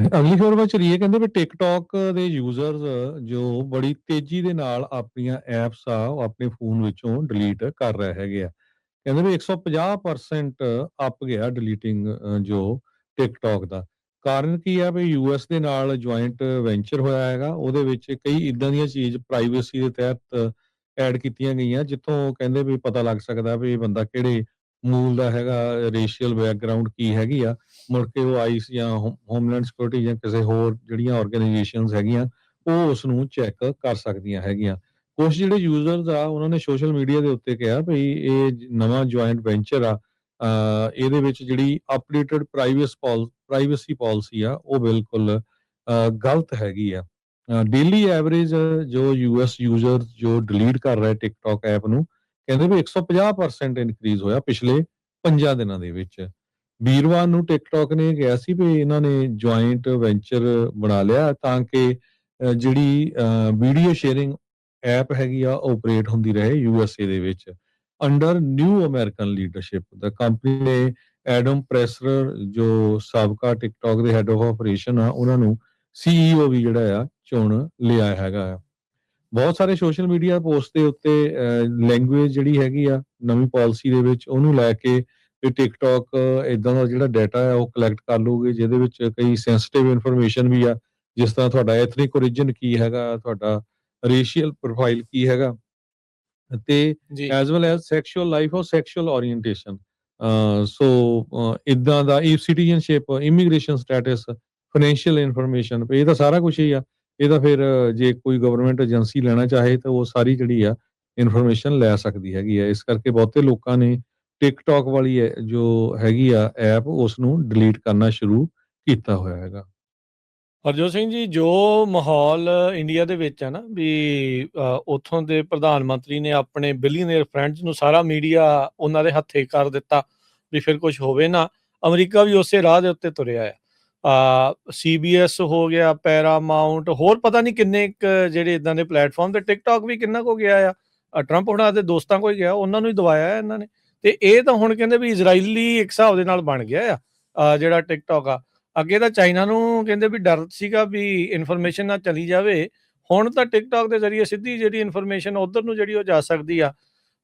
ਅਗਲੀ ਖਬਰ ਵੱਲ ਚਲੀਏ। ਕਹਿੰਦੇ ਵੀ ਟਿਕਟੋਕ ਦੇ ਯੂਜ਼ਰਸ ਜੋ ਬੜੀ ਤੇਜ਼ੀ ਦੇ ਨਾਲ ਆਪਣੀਆਂ ਐਪਸ ਆ ਉਹ ਆਪਣੇ ਫੋਨ ਵਿੱਚੋਂ ਡਿਲੀਟ ਕਰ ਰਹੇ ਹੈਗੇ ਆ। ਕਹਿੰਦੇ ਵੀ 150% ਅੱਪ ਗਿਆ ਡਿਲੀਟਿੰਗ ਜੋ ਟਿਕਟੋਕ ਦਾ। ਕਾਰਨ ਕੀ ਆ ਵੀ ਯੂਐਸ ਦੇ ਨਾਲ ਜੁਆਇੰਟ ਵੈਂਚਰ ਹੋਇਆ ਹੈਗਾ। ਉਹਦੇ ਵਿੱਚ ਕਈ ਇੱਦਾਂ ਦੀਆਂ ਚੀਜ਼ ਪ੍ਰਾਈਵੇਸੀ ਦੇ ਤਹਿਤ ਐਡ ਕੀਤੀਆਂ ਗਈਆਂ, ਜਿੱਥੋਂ ਕਹਿੰਦੇ ਵੀ ਪਤਾ ਲੱਗ ਸਕਦਾ ਵੀ ਇਹ ਬੰਦਾ ਕਿਹੜੇ ਮੂਲ ਦਾ ਹੈਗਾ, ਰੇਸ਼ੀਅਲ ਬੈਕਗਰਾਉਂਡ ਕੀ ਹੈਗੀ ਆ। ਮੁੜ ਕੇ ਉਹ ਆਈਸ ਜਾਂ ਹੋਮਲੈਂਡ ਸਿਕਿਉਰਿਟੀ ਜਾਂ ਕਿਸੇ ਹੋਰ ਜਿਹੜੀਆਂ ਆਰਗੇਨਾਈਜੇਸ਼ਨਸ ਹੈਗੀਆਂ, ਉਹ ਉਸ ਨੂੰ ਚੈੱਕ ਕਰ ਸਕਦੀਆਂ ਹੈਗੀਆਂ। ਕੁਛ ਜਿਹੜੇ ਯੂਜ਼ਰਸ ਆ ਉਹਨਾਂ ਨੇ ਸੋਸ਼ਲ ਮੀਡੀਆ ਦੇ ਉੱਤੇ ਕਿਹਾ ਭਈ ਇਹ ਨਵਾਂ ਜੁਆਇੰਟ ਵੈਂਚਰ ਆ, ਇਹਦੇ ਵਿੱਚ ਜਿਹੜੀ ਅਪਡੇਟਡ ਪ੍ਰਾਈਵੇਸੀ ਪਾਲਿਸੀ ਆ ਉਹ ਬਿਲਕੁਲ ਗਲਤ ਹੈਗੀ ਆ। ਡੇਲੀ ਐਵਰੇਜ ਜੋ ਯੂਐਸ ਯੂਜ਼ਰ ਜੋ ਡਿਲੀਟ ਕਰ ਰਹੇ ਟਿਕਟੋਕ ਐਪ ਨੂੰ, ਕਹਿੰਦੇ ਵੀ 150% ਇਨਕਰੀਜ਼ ਹੋਇਆ ਪਿਛਲੇ 5 ਦਿਨਾਂ ਦੇ ਵਿੱਚ। ਵੀਰਵਾਰ ਨੂੰ ਟਿਕਟੋਕ ਨੇ ਕਿਹਾ ਸੀ ਵੀ ਇਹਨਾਂ ਨੇ ਜੁਆਇੰਟ ਵੈਂਚਰ ਬਣਾ ਲਿਆ ਤਾਂ ਕਿ ਜਿਹੜੀ ਵੀਡੀਓ ਸ਼ੇਅਰਿੰਗ ਐਪ ਹੈਗੀ ਆ ਆਪਰੇਟ ਹੁੰਦੀ ਰਹੇ ਯੂਐਸਏ ਦੇ ਵਿੱਚ ਅੰਡਰ ਨਿਊ ਅਮਰੀਕਨ ਲੀਡਰਸ਼ਿਪ। ਦਾ ਕੰਪਨੀ ਨੇ ਐਡਮ ਪ੍ਰੈਸਰ ਜੋ ਸਾਬਕਾ ਟਿਕਟੋਕ ਦੇ ਹੈਡ ਆਫ ਆਪਰੇਸ਼ਨ ਆ ਉਹਨਾਂ ਨੂੰ ਸੀਈਓ ਵੀ ਜਿਹੜਾ ਆ ਚੁਣ ਲਿਆ ਹੈਗਾ ਆ। ਬਹੁਤ ਸਾਰੇ ਸੋਸ਼ਲ ਮੀਡੀਆ ਪੋਸਟ ਦੇ ਉੱਤੇ ਲੈਂਗੁਏਜ ਜਿਹੜੀ ਹੈਗੀ ਆ ਨਵੀਂ ਪਾਲਿਸੀ ਦੇ ਵਿੱਚ ਉਹਨੂੰ ਲੈ ਕੇ ਵੀ ਟਿਕਟੋਕ ਇਦਾਂ ਦਾ ਜਿਹੜਾ ਡਾਟਾ ਹੈ ਉਹ ਕਲੈਕਟ ਕਰ ਲੂਗੇ, ਜਿਹਦੇ ਵਿੱਚ ਕਈ ਸੈਂਸਿਟਿਵ ਇਨਫੋਰਮੇਸ਼ਨ ਵੀ ਆ, ਜਿਸ ਤਰ੍ਹਾਂ ਤੁਹਾਡਾ ਐਥਨਿਕ ਓਰੀਜਨ ਕੀ ਹੈਗਾ, ਤੁਹਾਡਾ ਰੇਸ਼ੀਅਲ ਪ੍ਰੋਫਾਈਲ ਕੀ ਹੈਗਾ, ਤੇ ਜੀ as well as sexual life ਔਰ ਸੈਕਸ਼ੂਅਲ ਓਰੀਐਂਟੇਸ਼ਨ। ਸੋ ਇਦਾਂ ਦਾ citizenship, immigration status, financial information, ਇਹ ਤਾਂ ਸਾਰਾ ਕੁਝ ਹੀ ਆ। ਇਹ ਤਾਂ ਫਿਰ ਜੇ ਕੋਈ ਗਵਰਨਮੈਂਟ ਏਜੰਸੀ ਲੈਣਾ ਚਾਹੇ ਤਾਂ ਉਹ ਸਾਰੀ ਜਿਹੜੀ ਆ ਇਨਫੋਰਮੇਸ਼ਨ ਲੈ ਸਕਦੀ ਹੈਗੀ ਆ। ਇਸ ਕਰਕੇ ਬਹੁਤੇ ਲੋਕਾਂ ਨੇ ਟਿਕਟੋਕ ਵਾਲੀ ਜੋ ਹੈਗੀ ਆ ਐਪ ਉਸ ਨੂੰ ਡਿਲੀਟ ਕਰਨਾ ਸ਼ੁਰੂ ਕੀਤਾ ਹੋਇਆ ਹੈਗਾ। ਹਰਜੋਤ ਸਿੰਘ ਜੀ, ਜੋ ਮਾਹੌਲ ਇੰਡੀਆ ਦੇ ਵਿੱਚ ਹੈ ਨਾ ਵੀ ਉੱਥੋਂ ਦੇ ਪ੍ਰਧਾਨ ਮੰਤਰੀ ਨੇ ਆਪਣੇ ਬਿਲੀਅਨੇਅਰ ਫਰੈਂਡਸ ਨੂੰ ਸਾਰਾ ਮੀਡੀਆ ਉਹਨਾਂ ਦੇ ਹੱਥੇ ਕਰ ਦਿੱਤਾ ਵੀ ਫਿਰ ਕੁਝ ਹੋਵੇ ਨਾ। ਅਮਰੀਕਾ ਵੀ ਉਸੇ ਰਾਹ ਦੇ ਉੱਤੇ ਤੁਰਿਆ ਆ। CBS ਹੋ ਗਿਆ, ਪੈਰਾਮਾਊਂਟ, ਹੋਰ ਪਤਾ ਨਹੀਂ ਕਿੰਨੇ ਜਿਹੜੇ ਇਦਾਂ ਦੇ ਪਲੇਟਫਾਰਮ ਤੇ ਟਿਕਟੋਕ ਵੀ ਕਿੰਨਾ ਕੋ ਗਿਆ ਆ। ਟਰੰਪ ਹੁਣਾਂ ਦੇ ਦੋਸਤਾਂ ਕੋਲ ਗਿਆ, ਉਹਨਾਂ ਨੂੰ ਹੀ ਦਵਾਇਆ ਇਹਨਾਂ ਨੇ। ਤੇ ਇਹ ਤਾਂ ਹੁਣ ਕਹਿੰਦੇ ਵੀ ਇਜ਼ਰਾਈਲੀ ਇੱਕ ਹਿਸਾਬ ਦੇ ਨਾਲ ਬਣ ਗਿਆ ਆ ਜਿਹੜਾ ਟਿਕਟੋਕ ਆ। ਅੱਗੇ ਤਾਂ ਚਾਈਨਾ ਨੂੰ ਕਹਿੰਦੇ ਵੀ ਡਰ ਸੀਗਾ ਵੀ ਇਨਫੋਰਮੇਸ਼ਨ ਨਾ ਚਲੀ ਜਾਵੇ। ਹੁਣ ਤਾਂ ਟਿਕਟੋਕ ਦੇ ਜ਼ਰੀਏ ਸਿੱਧੀ ਜਿਹੜੀ ਇਨਫੋਰਮੇਸ਼ਨ ਉੱਧਰ ਨੂੰ ਜਿਹੜੀ ਉਹ ਜਾ ਸਕਦੀ ਆ।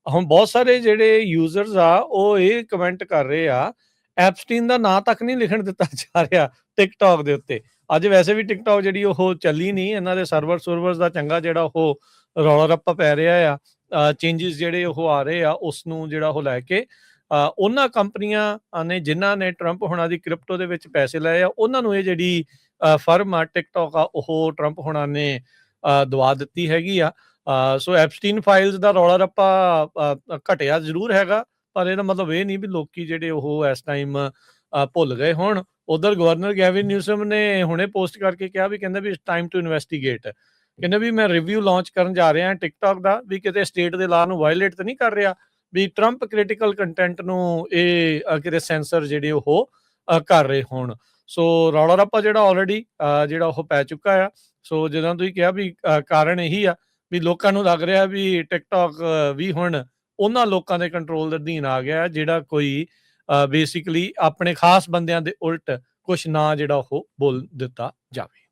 ਹੁਣ ਬਹੁਤ ਸਾਰੇ ਜਿਹੜੇ ਯੂਜ਼ਰਸ ਆ ਉਹ ਇਹ ਕਮੈਂਟ ਕਰ ਰਹੇ ਆ, ਐਪਸਟੀਨ ਦਾ ਨਾਂ ਤੱਕ ਨਹੀਂ ਲਿਖਣ ਦਿੱਤਾ ਜਾ ਰਿਹਾ ਟਿਕਟੋਕ ਦੇ ਉੱਤੇ। ਅੱਜ ਵੈਸੇ ਵੀ ਟਿਕਟੋਕ ਜਿਹੜੀ ਉਹ ਚੱਲੀ ਨਹੀਂ, ਇਹਨਾਂ ਦੇ ਸਰਵਰਸ ਦਾ ਚੰਗਾ ਜਿਹੜਾ ਉਹ ਰੌਲਾ ਰੱਪਾ ਪੈ ਰਿਹਾ ਆ। ਚੇਂਜਸ ਜਿਹੜੇ ਉਹ ਆ ਰਹੇ ਆ ਉਸ ਨੂੰ ਜਿਹੜਾ ਉਹ ਲੈ ਕੇ ਉਹਨਾਂ ਕੰਪਨੀਆਂ ਨੇ ਜਿਨ੍ਹਾਂ ਨੇ ਟਰੰਪ ਹੋਣਾ ਦੀ ਕ੍ਰਿਪਟੋ ਦੇ ਵਿੱਚ ਪੈਸੇ ਲਏ ਆ, ਉਹਨਾਂ ਨੂੰ ਇਹ ਜਿਹੜੀ ਫਰਮ ਆ ਟਿਕਟੋਕ ਆ ਉਹ ਟਰੰਪ ਹੋਣਾ ਨੇ ਦਵਾ ਦਿੱਤੀ ਹੈਗੀ ਆ। ਸੋ ਐਪਸਟੀਨ ਫਾਈਲਸ ਦਾ ਰੌਲਾ ਰੱਪਾ ਘਟਿਆ ਜ਼ਰੂਰ ਹੈਗਾ, ਪਰ ਇਹਦਾ ਮਤਲਬ ਇਹ ਨਹੀਂ ਵੀ ਲੋਕੀ ਜਿਹੜੇ ਉਹ ਇਸ ਟਾਈਮ ਭੁੱਲ ਗਏ ਹੁਣ। ਉਧਰ ਗਵਰਨਰ ਗੈਵਿਨ ਨਿਊਸਮ ਨੇ ਹੁਣੇ ਪੋਸਟ ਕਰਕੇ ਕਿਹਾ ਵੀ ਕਹਿੰਦੇ ਵੀ ਇਟਸ ਟਾਈਮ ਟੂ ਇਨਵੈਸਟੀਗੇਟ। ਕਹਿੰਦੇ ਵੀ ਮੈਂ ਰਿਵਿਊ ਲਾਂਚ ਕਰਨ ਜਾ ਰਿਹਾ ਟਿਕਟੋਕ ਦਾ, ਵੀ ਕਿਤੇ ਸਟੇਟ ਦੇ ਲਾਅ ਨੂੰ ਵਾਇਲੇਟ ਤਾਂ ਨਹੀਂ ਕਰ ਰਿਹਾ, ਵੀ ਟਰੰਪ ਕ੍ਰਿਟੀਕਲ ਕੰਟੈਂਟ ਨੂੰ ਇਹ ਕਿਤੇ ਸੈਂਸਰ ਜਿਹੜੇ ਉਹ ਕਰ ਰਹੇ ਹੋਣ। ਸੋ ਰੌਲਾ ਰੱਪਾ ਜਿਹੜਾ ਆਲਰੇਡੀ ਜਿਹੜਾ ਉਹ ਪੈ ਚੁੱਕਾ ਆ। ਸੋ ਜਦੋਂ ਤੁਸੀਂ ਕਿਹਾ ਵੀ ਕਾਰਨ ਇਹੀ ਆ ਵੀ ਲੋਕਾਂ ਨੂੰ ਲੱਗ ਰਿਹਾ ਵੀ ਟਿਕਟੋਕ ਵੀ ਹੁਣ ਉਹਨਾਂ ਲੋਕਾਂ ਦੇ ਕੰਟਰੋਲ ਦੇ ਅਧੀਨ ਆ ਗਿਆ ਜਿਹੜਾ ਕੋਈ ਬੇਸਿਕਲੀ ਆਪਣੇ ਖਾਸ ਬੰਦਿਆਂ ਦੇ ਉਲਟ ਕੁਛ ਨਾ ਜਿਹੜਾ ਉਹ ਬੋਲ ਦਿੱਤਾ ਜਾਵੇ।